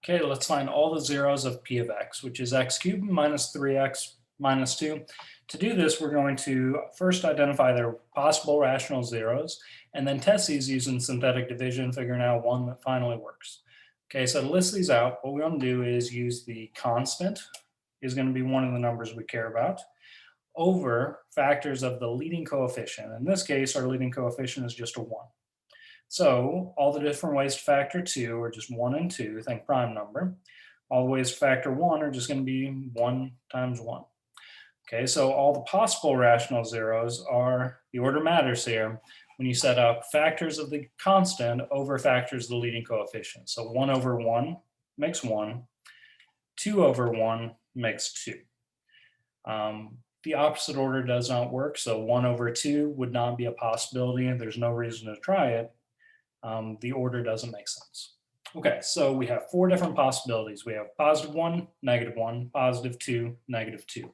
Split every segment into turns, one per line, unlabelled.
Okay, let's find all the zeros of p of x, which is x cubed minus 3x minus 2. To do this, we're going to first identify their possible rational zeros, and then test these using synthetic division, figuring out one that finally works. Okay, so to list these out, what we want to do is use the constant, is going to be one of the numbers we care about, over factors of the leading coefficient. In this case, our leading coefficient is just a 1. So all the different ways to factor 2 are just 1 and 2, think prime number. All the ways to factor 1 are just going to be 1 times 1. Okay, so all the possible rational zeros are, the order matters here, when you set up factors of the constant over factors of the leading coefficient. So 1 over 1 makes 1, 2 over 1 makes 2. The opposite order does not work, so 1 over 2 would not be a possibility, and there's no reason to try it. The order doesn't make sense. Okay, so we have 4 different possibilities. We have positive 1, negative 1, positive 2, negative 2.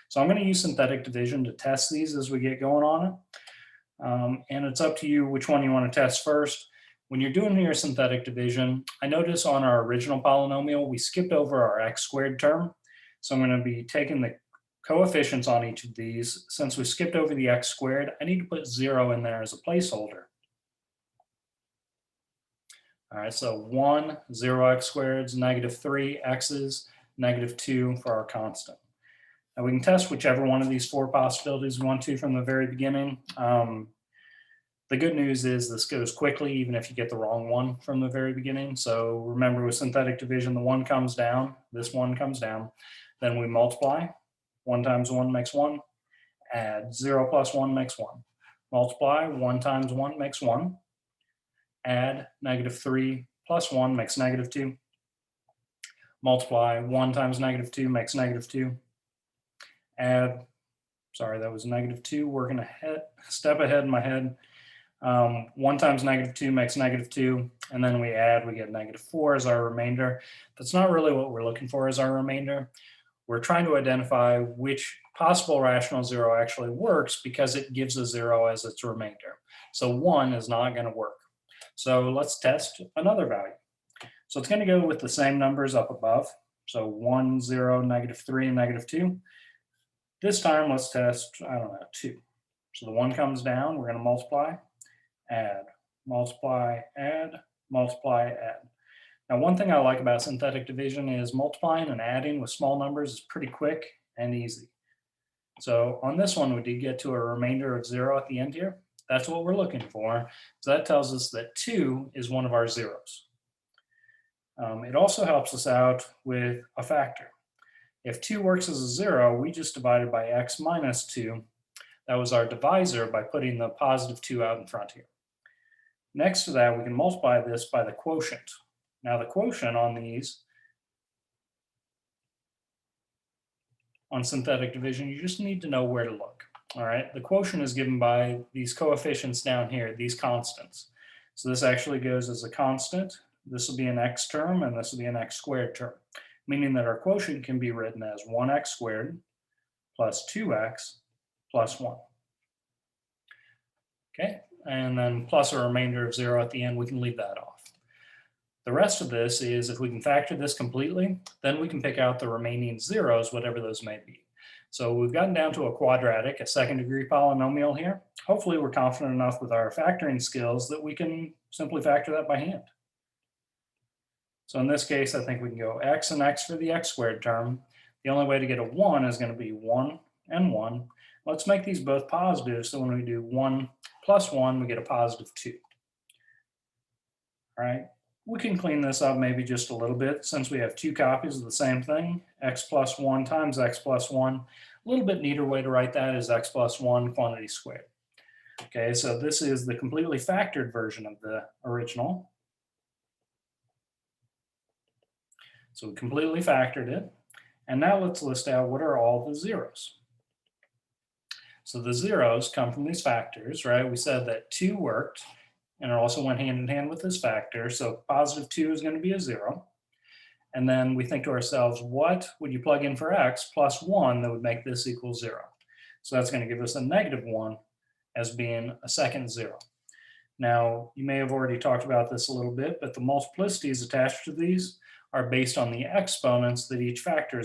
So I'm going to use synthetic division to test these as we get going on it. And it's up to you which one you want to test first. When you're doing your synthetic division, I notice on our original polynomial, we skipped over our x squared term. So I'm going to be taking the coefficients on each of these. Since we skipped over the x squared, I need to put 0 in there as a placeholder. All right, so 1, 0x squared is negative 3, x's, negative 2 for our constant. Now we can test whichever one of these 4 possibilities we want to from the very beginning. The good news is this goes quickly, even if you get the wrong one from the very beginning. So remember, with synthetic division, the 1 comes down, this 1 comes down. Then we multiply. 1 times 1 makes 1. Add 0 plus 1 makes 1. Multiply, 1 times 1 makes 1. Add negative 3 plus 1 makes negative 2. Multiply, 1 times negative 2 makes negative 2. Add, sorry, that was negative 2, working ahead, step ahead in my head. 1 times negative 2 makes negative 2, and then we add, we get negative 4 as our remainder. That's not really what we're looking for as our remainder. We're trying to identify which possible rational zero actually works because it gives a 0 as its remainder. So 1 is not going to work. So let's test another value. So it's going to go with the same numbers up above. So 1, 0, negative 3, and negative 2. This time let's test, 2. So the 1 comes down, we're going to multiply, add, multiply, add, multiply, add. Now one thing I like about synthetic division is multiplying and adding with small numbers is pretty quick and easy. So on this one, we did get to a remainder of 0 at the end here. That's what we're looking for. So that tells us that 2 is one of our zeros. It also helps us out with a factor. If 2 works as a 0, we just divided by x minus 2. That was our divisor by putting the positive 2 out in front here. Next to that, we can multiply this by the quotient. Now the quotient on these, on synthetic division, you just need to know where to look. All right, the quotient is given by these coefficients down here, these constants. So this actually goes as a constant. This will be an x term, and this will be an x squared term, meaning that our quotient can be written as 1x squared plus 2x plus 1. Okay, and then plus a remainder of 0 at the end, we can leave that off. The rest of this is, if we can factor this completely, then we can pick out the remaining zeros, whatever those may be. So we've gotten down to a quadratic, a second-degree polynomial here. Hopefully we're confident enough with our factoring skills that we can simply factor that by hand. So in this case, I think we can go x and x for the x squared term. The only way to get a 1 is going to be 1 and 1. Let's make these both positive, so when we do 1 plus 1, we get a positive 2. All right. We can clean this up maybe just a little bit since we have 2 copies of the same thing, x plus 1 times x plus 1. A little bit neater way to write that is x plus 1 quantity squared. Okay, so this is the completely factored version of the original. So we completely factored it. And now let's list out what are all the zeros. So the zeros come from these factors, right? We said that 2 worked, and it also went hand in hand with this factor. So positive 2 is going to be a 0. And then we think to ourselves, what would you plug in for x plus 1 that would make this equal 0? So that's going to give us a negative 1 as being a second 0. Now, you may have already talked about this a little bit, but the multiplicities attached to these are based on the exponents that each factor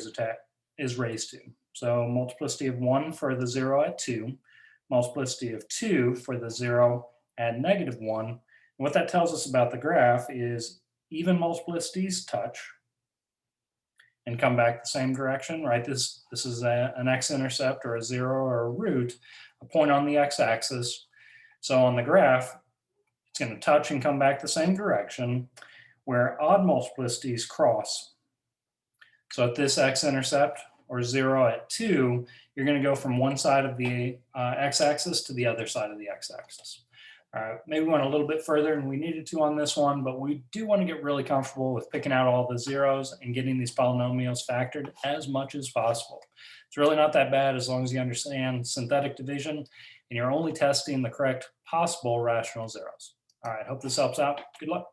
is raised to. So multiplicity of 1 for the 0 at 2, multiplicity of 2 for the 0 at -1. And what that tells us about the graph is even multiplicities touch and come back the same direction, right? This is an x-intercept or a 0 or a root, a point on the x-axis. So on the graph, it's going to touch and come back the same direction, where odd multiplicities cross. So at this x-intercept, or 0 at 2, you're going to go from one side of the x-axis to the other side of the x-axis. Maybe we went a little bit further than we needed to on this one, but we do want to get really comfortable with picking out all the zeros and getting these polynomials factored as much as possible. It's really not that bad as long as you understand synthetic division and you're only testing the correct possible rational zeros. All right, hope this helps out. Good luck.